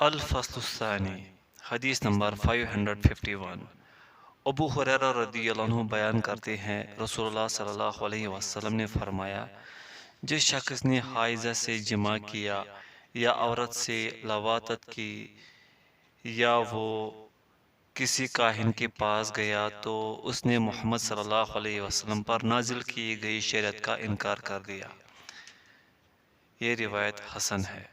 الفصل الثانی حدیث نمبر 551 ابو ہریرہ رضی اللہ عنہ بیان کرتے ہیں رسول اللہ صلی اللہ علیہ وسلم نے فرمایا جس شخص نے حائضہ سے جمع کیا یا عورت سے لواطت کی یا وہ کسی کاہن کے پاس گیا تو اس نے محمد صلی اللہ علیہ وسلم پر نازل کی گئی شریعت کا انکار کر دیا۔ یہ روایت حسن ہے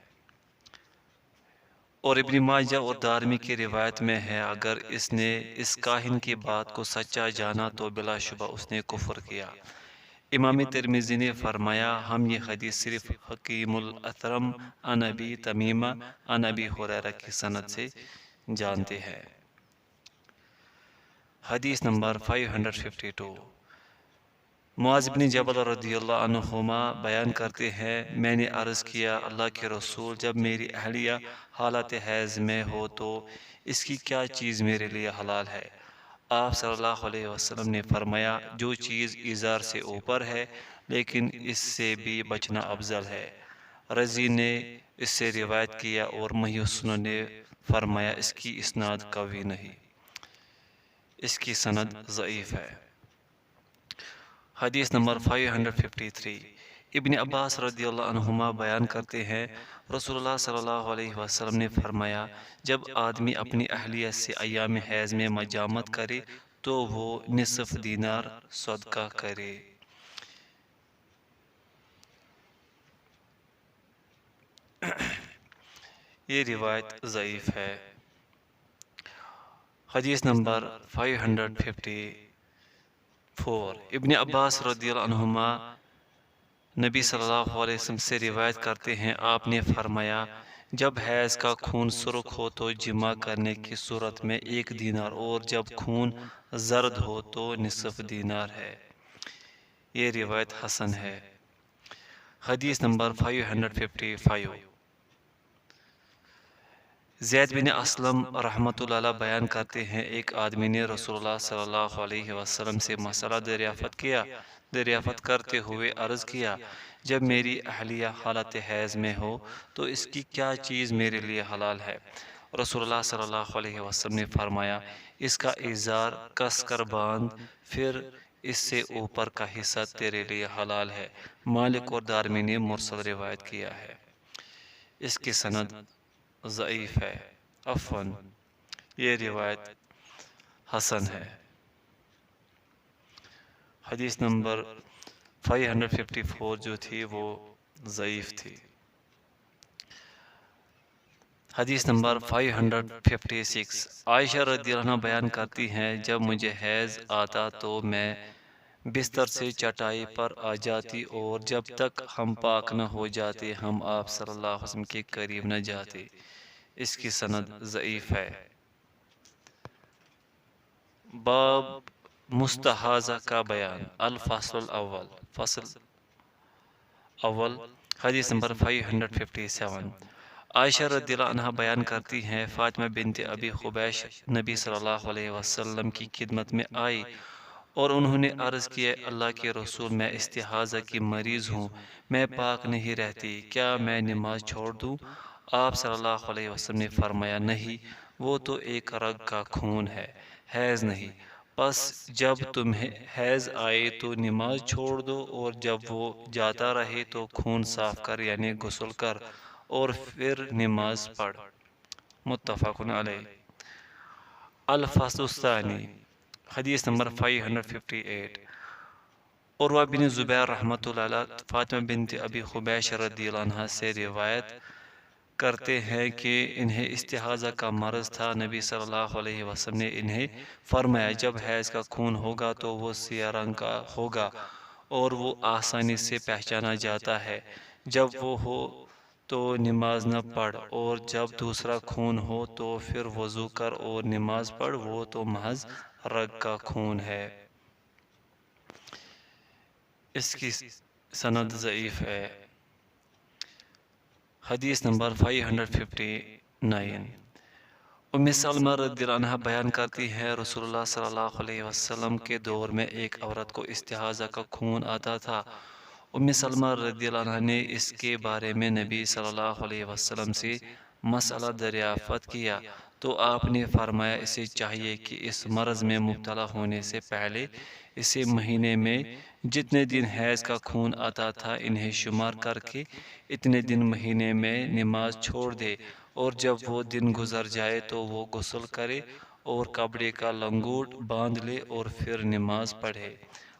اور ابن ماجہ اور دارمی کی روایت میں ہے اگر اس نے اس کاہن کی بات کو سچا جانا تو بلا شبہ اس نے کفر کیا۔ امام ترمذی نے فرمایا ہم یہ حدیث صرف حکیم الاثرم عن ابی تمیمہ عن ابی ہریرہ کی سند سے جانتے ہیں۔ حدیث نمبر 552 معاذ بن جبل رضی اللہ عنہما بیان کرتے ہیں میں نے عرض کیا اللہ کے رسول جب میری اہلیہ حالت حیض میں ہو تو اس کی کیا چیز میرے لیے حلال ہے؟ آپ صلی اللہ علیہ وسلم نے فرمایا جو چیز ازار سے اوپر ہے لیکن اس سے بھی بچنا افضل ہے۔ رضی نے اس سے روایت کیا اور محی السنن نے فرمایا اس کی اسناد قوی نہیں، اس کی سند ضعیف ہے۔ حدیث نمبر 553 ابن عباس رضی اللہ عنہما بیان کرتے ہیں رسول اللہ صلی اللہ علیہ وسلم نے فرمایا جب آدمی اپنی اہلیہ سے ایام حیض میں مجامت کرے تو وہ نصف دینار صدقہ کرے۔ یہ روایت ضعیف ہے۔ حدیث نمبر 554 ابن عباس رضی اللہ عنہما نبی صلی اللہ علیہ وسلم سے روایت کرتے ہیں آپ نے فرمایا جب حیض کا خون سرخ ہو تو جمع کرنے کی صورت میں 1 دینار اور جب خون زرد ہو تو نصف دینار ہے۔ یہ روایت حسن ہے۔ حدیث نمبر 555 زید بن اسلم رحمۃ اللہ علیہ بیان کرتے ہیں ایک آدمی نے رسول اللہ صلی اللہ علیہ وسلم سے مسئلہ دریافت کرتے ہوئے عرض کیا جب میری اہلیہ حالت حیض میں ہو تو اس کی کیا چیز میرے لیے حلال ہے؟ رسول اللہ صلی اللہ علیہ وسلم نے فرمایا اس کا ازار کس کر باندھ پھر اس سے اوپر کا حصہ تیرے لیے حلال ہے۔ مالک اور دارمی نے مرسل روایت کیا ہے، اس کی سند ضعیف ہے۔ عفواً یہ روایت حسن ہے۔ حدیث نمبر 554 جو تھی وہ ضعیف تھی۔ حدیث نمبر 556 عائشہ رضی اللہ عنہ بیان کرتی ہیں جب مجھے حیض آتا تو میں بستر سے چٹائی پر آ جاتی اور جب تک ہم پاک نہ ہو جاتے ہم آپ صلی اللہ علیہ وسلم کے قریب نہ جاتے، اس کی سند ضعیف ہے۔ باب مستحاضہ کا بیان الفصل الاول فصل اول حدیث نمبر 557 عائشہ رضی اللہ عنہ بیان کرتی ہیں فاطمہ بنت ابی حبیش نبی صلی اللہ علیہ وسلم کی خدمت میں آئی اور انہوں نے عرض کیا اللہ کے رسول میں استحاضہ کی مریض ہوں، میں پاک نہیں رہتی، کیا میں نماز چھوڑ دوں؟ آپ صلی اللہ علیہ وسلم نے فرمایا نہیں، وہ تو ایک رگ کا خون ہے، حیض نہیں، پس جب تمہیں حیض آئے تو نماز چھوڑ دو اور جب وہ جاتا رہے تو خون صاف کر یعنی غسل کر اور پھر نماز پڑھ۔ متفق علیہ۔ الفصل الثانی حدیث نمبر 558 عروہ بن زبیر رحمۃ اللہ علیہ فاطمہ بنت ابی حبیش رضی اللہ عنہ سے روایت کرتے ہیں کہ انہیں استحاضہ کا مرض تھا، نبی صلی اللہ علیہ وسلم نے انہیں فرمایا جب حیض کا خون ہوگا تو وہ سیاہ رنگ کا ہوگا اور وہ آسانی سے پہچانا جاتا ہے، جب وہ ہو تو نماز نہ پڑھ اور جب دوسرا خون ہو تو پھر وضو کر اور نماز پڑھ، وہ تو محض رگ کا خون ہے، اس کی سند ضعیف ہے۔ حدیث نمبر 559 ام سلمہ رضی اللہ عنہ بیان کرتی ہے رسول اللہ صلی اللہ علیہ وسلم کے دور میں ایک عورت کو استحاضہ کا خون آتا تھا۔ ام سلمہ رضی اللہ عنہ نے اس کے بارے میں نبی صلی اللہ علیہ وسلم سے مسئلہ دریافت کیا تو آپ نے فرمایا اسے چاہیے کہ اس مرض میں مبتلا ہونے سے پہلے اسے مہینے میں جتنے دن حیض کا خون آتا تھا انہیں شمار کر کے اتنے دن مہینے میں نماز چھوڑ دے، اور جب وہ دن گزر جائے تو وہ غسل کرے اور کپڑے کا لنگوٹ باندھ لے اور پھر نماز پڑھے۔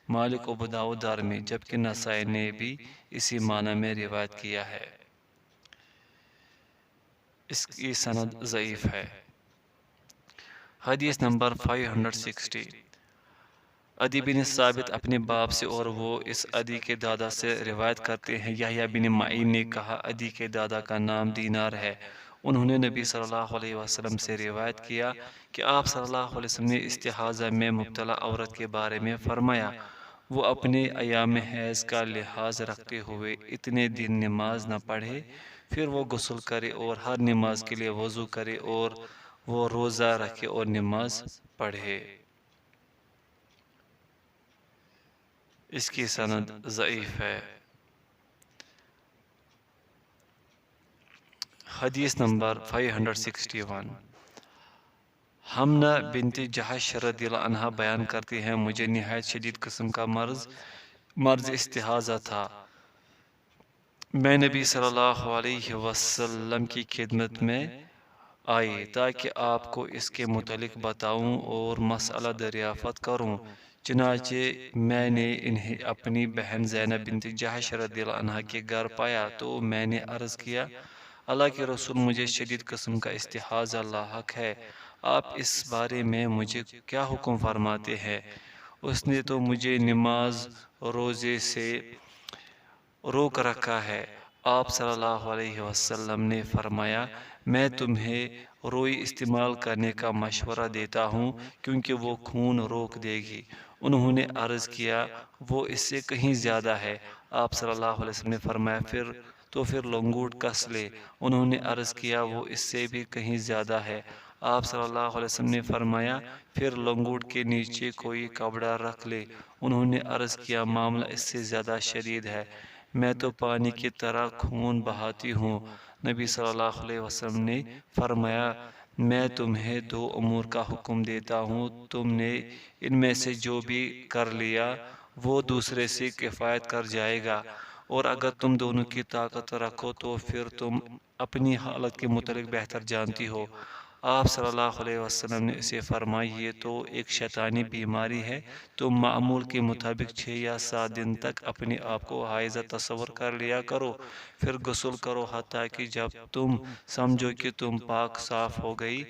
مالک ابو داؤد دارمی، جبکہ نسائی نے بھی اسی معنی میں روایت کیا ہے۔ اس کی سند ضعیف ہے۔ حدیث نمبر 560، عدی بن ثابت اپنے باپ سے اور وہ اس عدی کے دادا سے روایت کرتے ہیں، یحییٰ بن معین نے کہا عدی کے دادا کا نام دینار ہے۔ انہوں نے نبی صلی اللہ علیہ وسلم سے روایت کیا کہ آپ صلی اللہ علیہ وسلم نے استحاضہ میں مبتلا عورت کے بارے میں فرمایا، وہ اپنے ایام حیض کا لحاظ رکھتے ہوئے اتنے دن نماز نہ پڑھے، پھر وہ غسل کرے اور ہر نماز کے لیے وضو کرے اور وہ روزہ رکھے اور نماز پڑھے۔ اس کی سند ضعیف ہے۔ حدیث نمبر 561، حمنہ بنت جحش رضی اللہ عنہ بیان کرتی ہیں، مجھے نہایت شدید قسم کا مرض استحاضہ تھا۔ میں نبی صلی اللہ علیہ وسلم کی خدمت میں آئی تاکہ آپ کو اس کے متعلق بتاؤں اور مسئلہ دریافت کروں۔ چنانچہ میں نے انہیں اپنی بہن زینب بنت جحش رضی اللہ عنہ کے گھر پایا تو میں نے عرض کیا، اللہ کے رسول، مجھے شدید قسم کا استحاضہ لاحق ہے، آپ اس بارے میں مجھے کیا حکم فرماتے ہیں؟ اس نے تو مجھے نماز روزے سے روک رکھا ہے۔ آپ صلی اللہ علیہ وسلم نے فرمایا، میں تمہیں روئی استعمال کرنے کا مشورہ دیتا ہوں کیونکہ وہ خون روک دے گی۔ انہوں نے عرض کیا، وہ اس سے کہیں زیادہ ہے؟ آپ صلی اللہ علیہ وسلم نے فرمایا، پھر لنگوٹ کس لے۔ انہوں نے عرض کیا، وہ اس سے بھی کہیں زیادہ ہے؟ آپ صلی اللہ علیہ وسلم نے فرمایا، پھر لنگوٹ کے نیچے کوئی کپڑا رکھ لے۔ انہوں نے عرض کیا، معاملہ اس سے زیادہ شدید ہے، میں تو پانی کی طرح خون بہاتی ہوں۔ نبی صلی اللہ علیہ وسلم نے فرمایا، میں تمہیں دو امور کا حکم دیتا ہوں، تم نے ان میں سے جو بھی کر لیا وہ دوسرے سے کفایت کر جائے گا، اور اگر تم دونوں کی طاقت رکھو تو پھر تم اپنی حالت کے متعلق بہتر جانتی ہو۔ آپ صلی اللہ علیہ وسلم نے اسے فرمایا، یہ تو ایک شیطانی بیماری ہے، تم معمول کے مطابق 6 یا 7 دن تک اپنے آپ کو حائضہ تصور کر لیا کرو، پھر غسل کرو حتیٰ کہ جب تم سمجھو کہ تم پاک صاف ہو گئی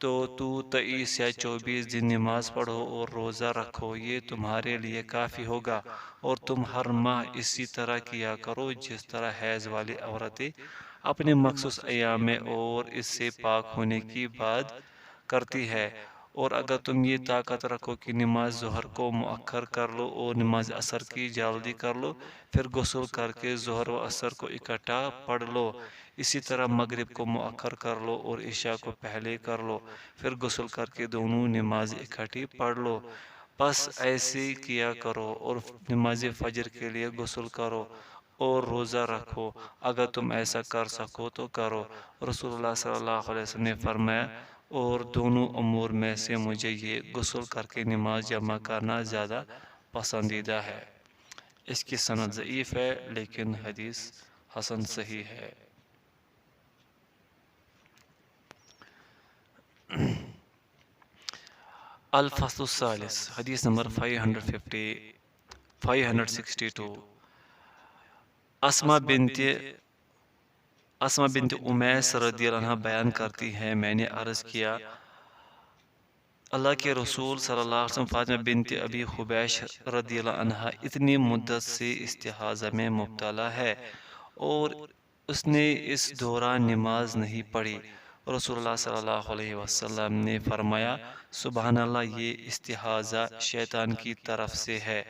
تو 23 یا 24 دن نماز پڑھو اور روزہ رکھو، یہ تمہارے لیے کافی ہوگا، اور تم ہر ماہ اسی طرح کیا کرو جس طرح حیض والی عورتیں اپنے مخصوص ایام میں اور اس سے پاک ہونے کی بعد کرتی ہے۔ اور اگر تم یہ طاقت رکھو کہ نماز ظہر کو مؤخر کر لو اور نماز عصر کی جلدی کر لو، پھر غسل کر کے ظہر و عصر کو اکٹھا پڑھ لو، اسی طرح مغرب کو مؤخر کر لو اور عشاء کو پہلے کر لو، پھر غسل کر کے دونوں نماز اکٹھی پڑھ لو، بس ایسے کیا کرو، اور نماز فجر کے لیے غسل کرو اور روزہ رکھو، اگر تم ایسا کر سکو تو کرو۔ رسول اللہ صلی اللہ علیہ وسلم نے فرمایا، اور دونوں امور میں سے مجھے یہ غسل کر کے نماز جمع کرنا زیادہ پسندیدہ ہے۔ اس کی سند ضعیف ہے لیکن حدیث حسن صحیح ہے۔ الفصل الثالث، حدیث نمبر 562، اسما بنت امیس رضی اللہ عنہ بیان کرتی ہیں، میں نے عرض کیا، اللہ کے رسول صلی اللہ علیہ وسلم، فاطمہ بنت ابی حبیش رضی اللہ عنہ اتنی مدت سے استحاضہ میں مبتلا ہے اور اس نے اس دوران نماز نہیں پڑھی۔ رسول اللہ صلی اللہ علیہ وسلم نے فرمایا، سبحان اللہ، یہ استحاضہ شیطان کی طرف سے ہے۔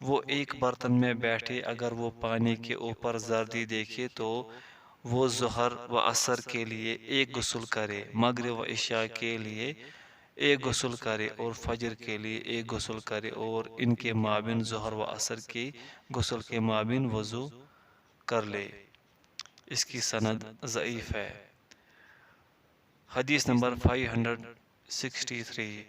وہ ایک برتن میں بیٹھے، اگر وہ پانی کے اوپر زردی دیکھے تو وہ ظہر و عصر کے لیے ایک غسل کرے، مغرب و عشاء کے لیے ایک غسل کرے اور فجر کے لیے ایک غسل کرے، اور ان کے مابین ظہر و عصر کے غسل کے مابین وضو کر لے۔ اس کی سند ضعیف ہے۔ حدیث نمبر 563،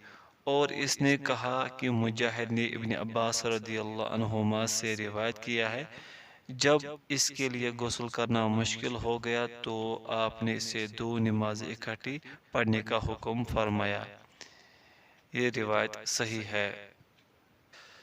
اور اس نے کہا کہ مجاہد نے ابن عباس رضی اللہ عنہما سے روایت کیا ہے، جب اس کے لیے غسل کرنا مشکل ہو گیا تو آپ نے اسے 2 نمازیں اکٹھی پڑھنے کا حکم فرمایا۔ یہ روایت صحیح ہے۔